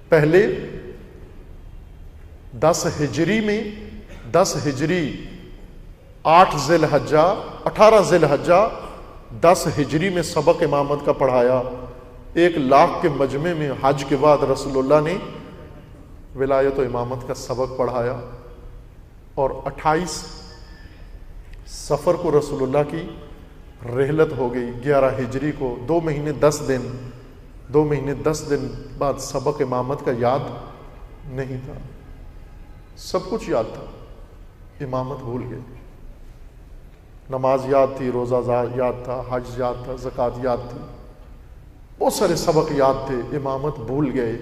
پہلے 10 ہجری میں 10 ہجری 8 ذی الحجہ 18 ذی الحجہ 10 ہجری میں سبق امامت کا پڑھایا. 1 لاکھ کے مجمع میں حج کے بعد رسول اللہ نے ولایت و امامت کا سبق پڑھایا. اور 28 سفر کو رسول اللہ کی رحلت ہو گئی. 11 ہجری کو 2 مہینے 10 دن بعد سبق امامت کا یاد نہیں تھا. سب کچھ یاد تھا, امامت بھول گئے. نماز یاد تھی, روزہ یاد تھا, حج یاد تھا, زکوٰۃ یاد تھی, بہت سارے سبق یاد تھے, امامت بھول گئے.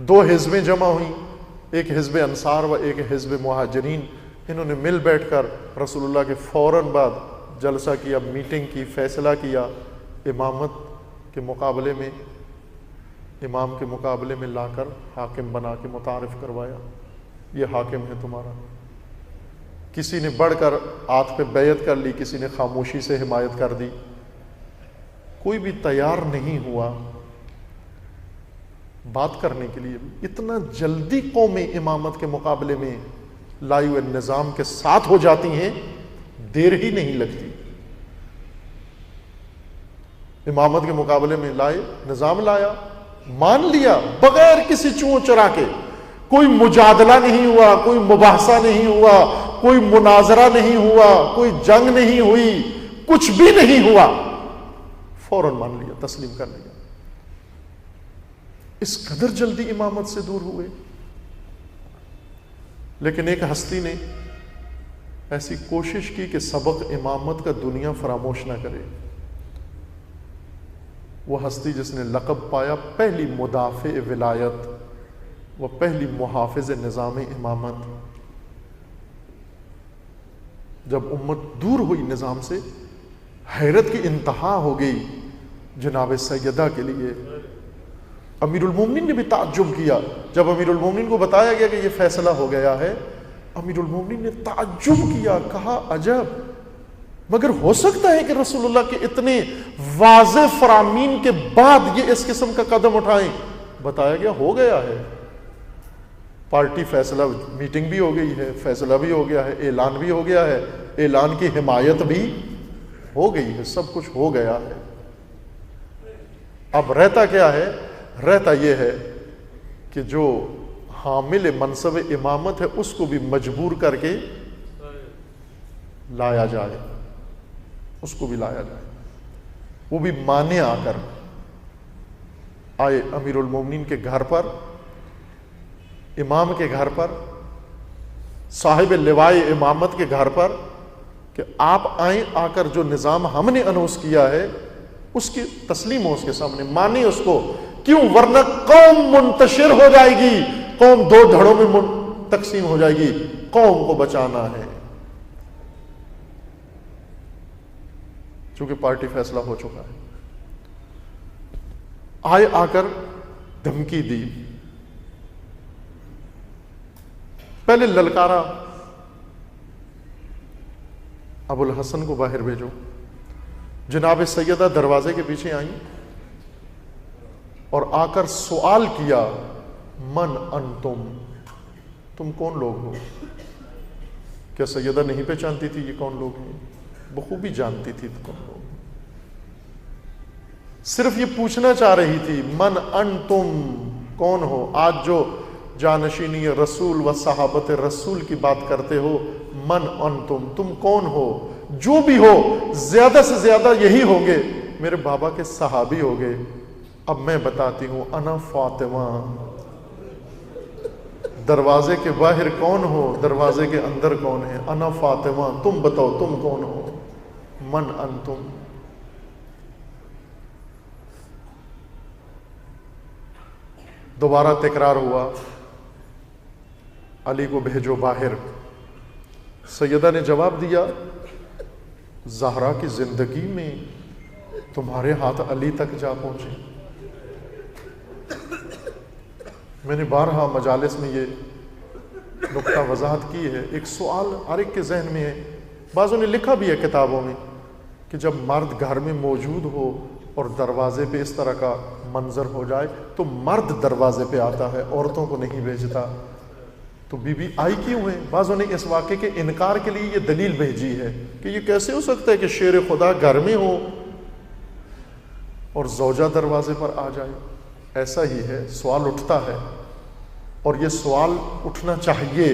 دو حزبیں جمع ہوئیں, ایک حزب انصار و ایک حزب مہاجرین. انہوں نے مل بیٹھ کر رسول اللہ کے فوراً بعد جلسہ کیا, میٹنگ کی, فیصلہ کیا, امامت کے مقابلے میں امام کے مقابلے میں لا کر حاکم بنا کے متعارف کروایا, یہ حاکم ہے تمہارا. کسی نے بڑھ کر ہاتھ پہ بیعت کر لی, کسی نے خاموشی سے حمایت کر دی. کوئی بھی تیار نہیں ہوا بات کرنے کے لیے. اتنا جلدی قومیں امامت کے مقابلے میں لائی ہوئے نظام کے ساتھ ہو جاتی ہیں, دیر ہی نہیں لگتی. امامت کے مقابلے میں لائے, نظام لایا, مان لیا بغیر کسی چون چرا کے. کوئی مجادلہ نہیں ہوا, کوئی مباحثہ نہیں ہوا, کوئی مناظرہ نہیں ہوا, کوئی جنگ نہیں ہوئی, کچھ بھی نہیں ہوا, فوراً مان لیا, تسلیم کر لیا. اس قدر جلدی امامت سے دور ہوئے. لیکن ایک ہستی نے ایسی کوشش کی کہ سبق امامت کا دنیا فراموش نہ کرے. وہ ہستی جس نے لقب پایا پہلی مدافع ولایت, وہ پہلی محافظ نظام امامت. جب امت دور ہوئی نظام سے, حیرت کی انتہا ہو گئی جناب سیدہ کے لیے. امیر المومنین نے بھی تعجب کیا جب امیر المومنین کو بتایا گیا کہ یہ فیصلہ ہو گیا ہے. امیر المومنین نے تعجب کیا, کہا عجب, مگر ہو سکتا ہے کہ رسول اللہ کے اتنے واضح فرامین کے بعد یہ اس قسم کا قدم اٹھائیں. بتایا گیا ہو گیا ہے, پارٹی فیصلہ, میٹنگ بھی ہو گئی ہے, فیصلہ بھی ہو گیا ہے, اعلان بھی ہو گیا ہے, اعلان کی حمایت بھی ہو گئی ہے, سب کچھ ہو گیا ہے. اب رہتا کیا ہے؟ رہتا یہ ہے کہ جو حامل منصب امامت ہے اس کو بھی مجبور کر کے لایا جائے, اس کو بھی لایا جائے. وہ بھی مانے آ کر آئے امیر المومنین کے گھر پر, امام کے گھر پر, صاحب لوائے امامت کے گھر پر, کہ آپ آئیں, آ کر جو نظام ہم نے انوس کیا ہے اس کی تسلیم ہو, اس کے سامنے مانے اس کو. کیوں؟ ورنہ قوم منتشر ہو جائے گی, قوم 2 دھڑوں میں تقسیم ہو جائے گی. قوم کو بچانا ہے. چونکہ پارٹی فیصلہ ہو چکا ہے. آئے, آ کر دھمکی دی, پہلے للکارا ابو الحسن کو باہر بھیجو. جناب سیدہ دروازے کے پیچھے آئیں اور آ کر سوال کیا, من انتم, تم کون لوگ ہو؟ کیا سیدہ نہیں پہچانتی تھی یہ کون لوگ ہیں؟ بخوبی جانتی تھی کون لوگ. صرف یہ پوچھنا چاہ رہی تھی, من انتم, کون ہو؟ آج جو جانشینی رسول و صحابت رسول کی بات کرتے ہو, من انتم, تم کون ہو؟ جو بھی ہو, زیادہ سے زیادہ یہی ہوں گے, میرے بابا کے صحابی ہو گئے. اب میں بتاتی ہوں, انا فاطمہ. دروازے کے باہر کون ہو, دروازے کے اندر کون ہے؟ انا فاطمہ. تم بتاؤ تم کون ہو؟ من انتم. دوبارہ تکرار ہوا, علی کو بھیجو باہر. سیدہ نے جواب دیا, زہرا کی زندگی میں تمہارے ہاتھ علی تک جا پہنچے. میں نے بارہا مجالس میں یہ نقطہ وضاحت کی ہے. ایک سوال ہر ایک کے ذہن میں ہے, بعضوں نے لکھا بھی ہے کتابوں میں کہ جب مرد گھر میں موجود ہو اور دروازے پہ اس طرح کا منظر ہو جائے تو مرد دروازے پہ آتا ہے، عورتوں کو نہیں بھیجتا. تو بی بی آئی کیوں ہے؟ بعضوں نے اس واقعے کے انکار کے لیے یہ دلیل بھیجی ہے کہ یہ کیسے ہو سکتا ہے کہ شیر خدا گھر میں ہو اور زوجہ دروازے پر آ جائے. ایسا ہی ہے، سوال اٹھتا ہے اور یہ سوال اٹھنا چاہیے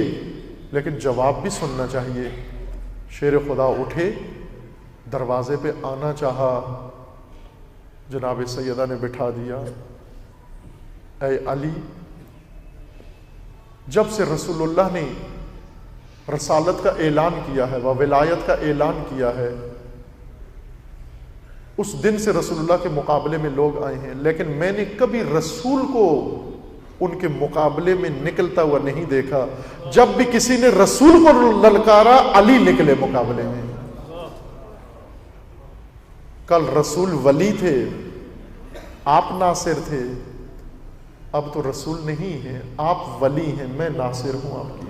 لیکن جواب بھی سننا چاہیے. شیر خدا اٹھے، دروازے پہ آنا چاہا، جناب سیدہ نے بٹھا دیا. اے علی، جب سے رسول اللہ نے رسالت کا اعلان کیا ہے و ولایت کا اعلان کیا ہے، اس دن سے رسول اللہ کے مقابلے میں لوگ آئے ہیں، لیکن میں نے کبھی رسول کو ان کے مقابلے میں نکلتا ہوا نہیں دیکھا. جب بھی کسی نے رسول کو للکارا، علی نکلے مقابلے میں. کل رسول ولی تھے، آپ ناصر تھے، اب تو رسول نہیں ہیں، آپ ولی ہیں، میں ناصر ہوں آپ کی.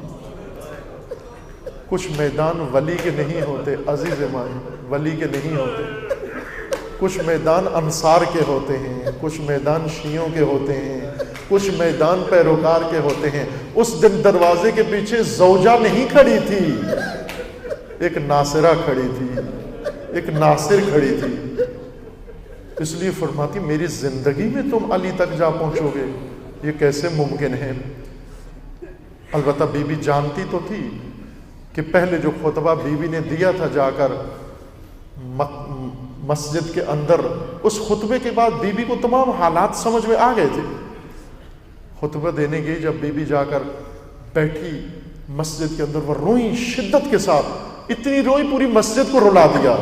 کچھ میدان ولی کے نہیں ہوتے عزیز مائیں، ولی کے نہیں ہوتے. کچھ میدان انصار کے ہوتے ہیں، کچھ میدان شیعوں کے ہوتے ہیں، کچھ میدان پیروکار کے ہوتے ہیں. اس دن دروازے کے پیچھے زوجہ نہیں کھڑی تھی، ایک ناصرہ کھڑی تھی، ایک ناصر کھڑی تھی. اس لیے فرماتی میری زندگی میں تم علی تک جا پہنچو گے، یہ کیسے ممکن ہے؟ البتہ بی بی جانتی تو تھی کہ پہلے جو خطبہ بی بی نے دیا تھا جا کر مسجد کے اندر، اس خطبے کے بعد بی بی کو تمام حالات سمجھ میں آ گئے تھے. خطبہ دینے گئی جب بی بی جا کر بیٹھی مسجد کے اندر، وہ روئی شدت کے ساتھ، اتنی روئی پوری مسجد کو رلا دیا.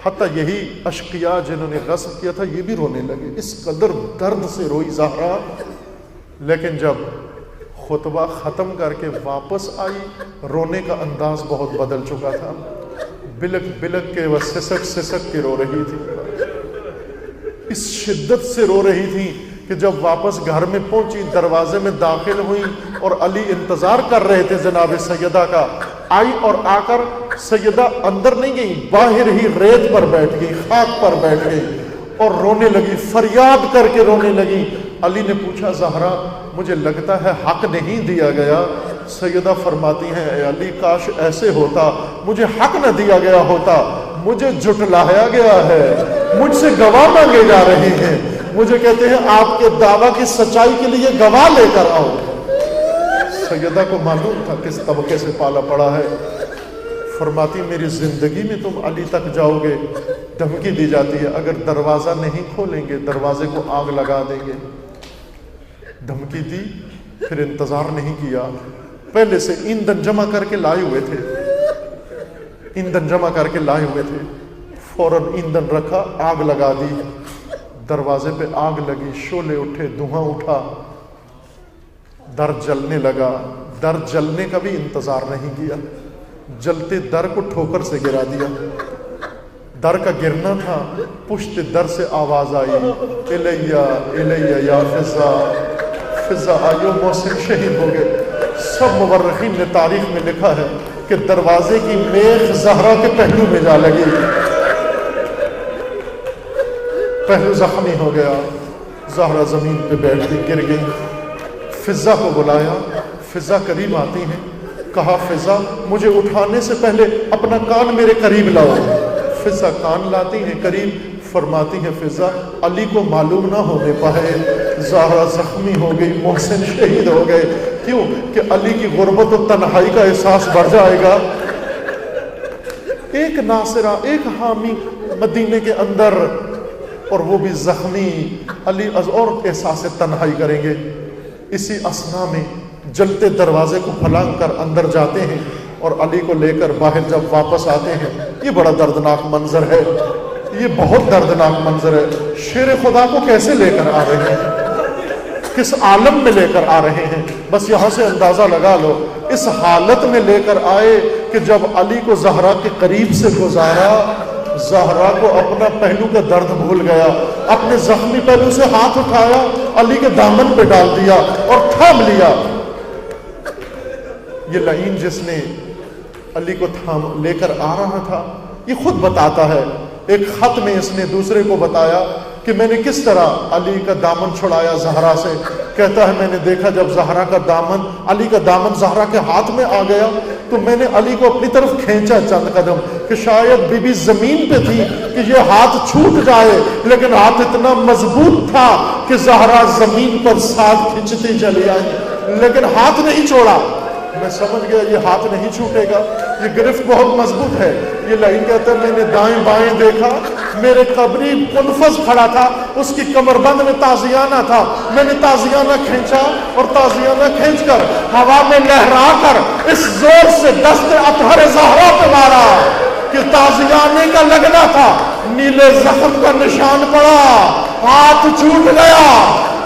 حتیٰ یہی اشقیاء جنہوں نے غصب کیا تھا یہ بھی رونے لگے، اس قدر درد سے روئی زہرا. لیکن جب خطبہ ختم کر کے واپس آئی، رونے کا انداز بہت بدل چکا تھا. بلک بلک کے وہ سسک سسک کے رو رہی تھی، اس شدت سے رو رہی تھی کہ جب واپس گھر میں پہنچی، دروازے میں داخل ہوئی اور علی انتظار کر رہے تھے جناب سیدہ کا. آئی اور آ کر سیدہ اندر نہیں گئی، باہر ہی ریت پر بیٹھ گئی، خاک پر بیٹھ گئی اور رونے لگی، فریاد کر کے رونے لگی. علی نے پوچھا زہرا مجھے لگتا ہے حق نہیں دیا گیا. سیدہ فرماتی ہیں اے علی کاش ایسے ہوتا، مجھے حق نہ دیا گیا ہوتا، مجھے جھٹلایا گیا ہے، مجھ سے گواہ مانگے جا رہے ہیں، مجھے کہتے ہیں آپ کے دعویٰ کی سچائی کے لیے گواہ لے کر آؤ. سیدہ کو معلوم تھا کس طبقے سے پالا پڑا ہے. فرماتی میری زندگی میں تم علی تک جاؤ گے. دھمکی دی جاتی ہے اگر دروازہ نہیں کھولیں گے دروازے کو آگ لگا دیں گے. دھمکی دی، پھر انتظار نہیں کیا. پہلے سے ایندھن جمع کر کے لائے ہوئے تھے، ایندھن جمع کر کے لائے ہوئے تھے. فوراً ایندھن رکھا، آگ لگا دی. دروازے پہ آگ لگی، شعلے اٹھے، دھواں اٹھا، در جلنے لگا. در جلنے کا بھی انتظار نہیں کیا، جلتے در کو ٹھوکر سے گرا دیا. در کا گرنا تھا، پشت در سے آواز آئی الیہ الیہ یا فضا. فضا آئیو، محسن شہید ہو گئے. سب مورخین نے تاریخ میں لکھا ہے کہ دروازے کی میخ زہرا کے پہلو میں جا لگی، پہلو زخمی ہو گیا. زہرا زمین پہ بیٹھ گئی، گر گئی. فضا کو بلایا، فضا قریب آتی ہیں. کہا فضا مجھے اٹھانے سے پہلے اپنا کان میرے قریب لاؤ. فضا کان لاتی ہیں قریب. فرماتی ہیں فضا علی کو معلوم نہ ہونے پائے. زہرا زخمی ہو گئی، محسن شہید ہو گئے. کیوں کہ علی کی غربت و تنہائی کا احساس بڑھ جائے گا. ایک ناصرہ، ایک حامی مدینے کے اندر، اور وہ بھی زخمی. علی از اور احساس تنہائی کریں گے. اسی اسنا میں جلتے دروازے کو پھلانگ کر اندر جاتے ہیں اور علی کو لے کر باہر جب واپس آتے ہیں. یہ بڑا دردناک منظر ہے، یہ بہت دردناک منظر ہے. شیر خدا کو کیسے لے کر آ رہے ہیں، کس عالم میں لے کر آ رہے ہیں؟ بس یہاں سے اندازہ لگا لو. اس حالت میں لے کر آئے کہ جب علی کو زہرا کے قریب سے گزارا، زہرا کو اپنا پہلو کا درد بھول گیا. اپنے زخمی پہلو سے ہاتھ اٹھایا، علی کے دامن پہ ڈال دیا اور تھام لیا. یہ لعین جس نے علی کو تھام لے کر آ رہا تھا. یہ خود بتاتا ہے, ایک خط میں اس نے دوسرے کو بتایا کہ میں نے کس طرح علی کا دامن چھڑایا زہرا سے. کہتا ہے میں نے دیکھا جب زہرا کا دامن, علی کا دامن زہرا کے ہاتھ میں آ گیا تو میں نے علی کو اپنی طرف کھینچا چند قدم کہ شاید بی بی زمین پہ تھی کہ یہ ہاتھ چھوٹ جائے, لیکن ہاتھ اتنا مضبوط تھا کہ زہرا زمین پر ساتھ کھینچتی چلی آئی, لیکن ہاتھ نہیں چھوڑا. میں سمجھ گیا یہ ہاتھ نہیں چھوٹے گا, یہ گرفت بہت مضبوط ہے. یہ لائن کہتا ہے میں نے دائیں بائیں دیکھا, میرے قبری منفذ کھڑا تھا, اس کی کمر بند میں تازیانہ تھا. میں نے تازیانہ کھینچا اور تازیانہ کھینچ کر ہوا میں لہرا کر اس زور سے دست اطہر زہرا پہ مارا کہ تازیانے کا لگنا تھا, نیلے زخم کا نشان پڑا, ہاتھ چھوٹ گیا.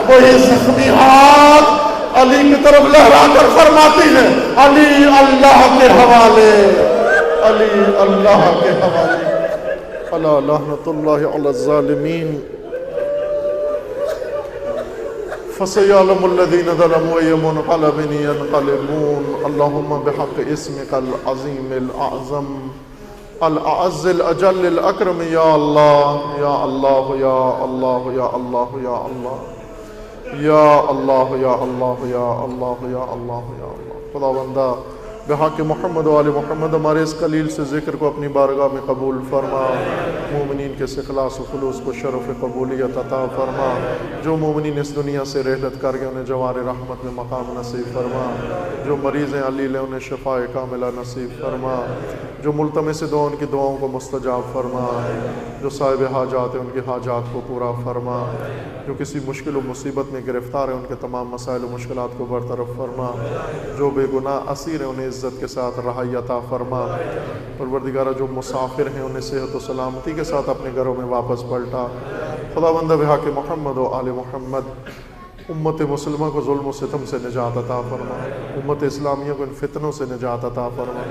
وہی زخمی ہاتھ علی کی طرف لہرا کر فرماتی ہے علی اللہ کے حوالے, علی اللہ کے حوالے. الا لعنت اللہ علی الظالمین فسيعلم الذين ظلموا أي منقلب ينقلبون. اللهم بحق اسمك العظيم الأعظم الأعز الأجل الأكرم يا الله يا الله يا الله يا الله يا الله یا اللہ یا اللہ یا اللہ یا اللہ یا اللہ. خدا بندہ بحق محمد و آل محمد ہمارے اس قلیل سے ذکر کو اپنی بارگاہ میں قبول فرما. مومنین کے اخلاص و خلوص کو شرف قبولیت عطا فرما. جو مومنین اس دنیا سے رحلت کر گئے انہیں جوار رحمت میں مقام نصیب فرما. جو مریض ہیں علیل ہیں انہیں شفاء کاملہ نصیب فرما. جو ملتمس دعا ان کی دعاؤں کو مستجاب فرما. جو صاحب حاجات ہیں ان کی حاجات کو پورا فرما. جو کسی مشکل و مصیبت میں گرفتار ہیں ان کے تمام مسائل و مشکلات کو برطرف فرما. جو بے گناہ اسیر ہیں انہیں عزت کے ساتھ رہائی عطا فرما. پروردگارہ جو مسافر ہیں انہیں صحت و سلامتی کے ساتھ اپنے گھروں میں واپس پلٹا. خدا بندہ بحق محمد و آل محمد امت مسلمہ کو ظلم و ستم سے نجات عطا فرما. امت اسلامیہ کو ان فتنوں سے نجات عطا فرما.